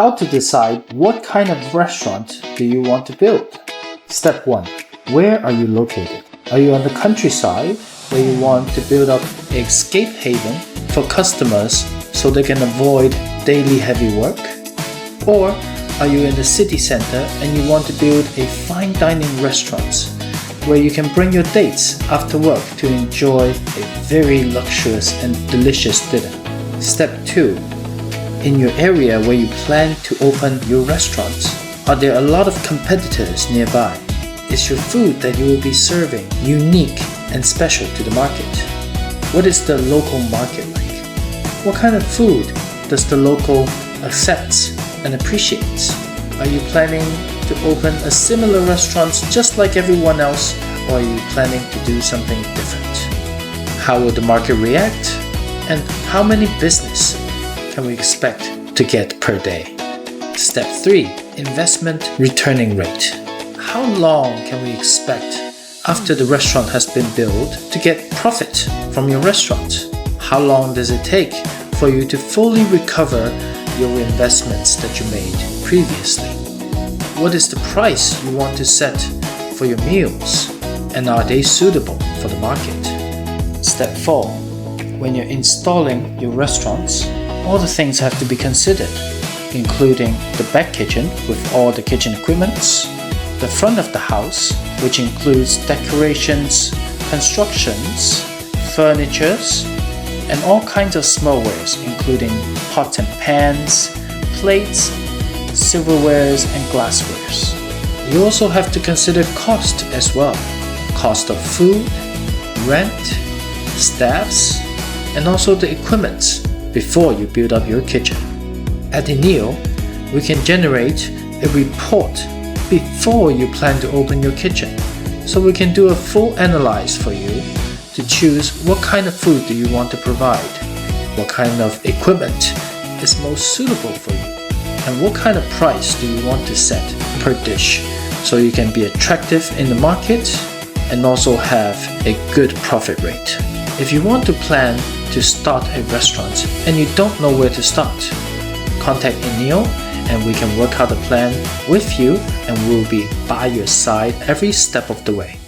How to decide what kind of restaurant do you want to build? Step 1. Where are you located? Are you on the countryside where you want to build up an escape haven for customers so they can avoid daily heavy work? Or are you in the city center and you want to build a fine dining restaurant where you can bring your dates after work to enjoy a very luxurious and delicious dinner? Step 2. In your area where you plan to open your restaurant, are there a lot of competitors nearby? Is your food that you will be serving unique and special to the market? What is the local market like? What kind of food does the local accept and appreciate? Are you planning to open a similar restaurant just like everyone else, or are you planning to do something different? How will the market react? And how many business can we expect to get per day? Step 3. Investment returning rate. How long can we expect after the restaurant has been built to get profit from your restaurant? How long does it take for you to fully recover your investments that you made previously? What is the price you want to set for your meals, and are they suitable for the market? Step 4. When you're installing your restaurants, all the things have to be considered, including the back kitchen with all the kitchen equipments, the front of the house, which includes decorations, constructions, furnitures, and all kinds of smallwares, including pots and pans, plates, silverwares, and glasswares. You also have to consider cost as well. Cost of food, rent, staffs, and also the equipment before you build up your kitchen. At INEO, we can generate a report before you plan to open your kitchen, so we can do a full analyze for you to choose what kind of food do you want to provide, what kind of equipment is most suitable for you, and what kind of price do you want to set per dish, so you can be attractive in the market and also have a good profit rate. If you want to plan to start a restaurant and you don't know where to start, contact INEO and we can work out a plan with you, and we'll be by your side every step of the way.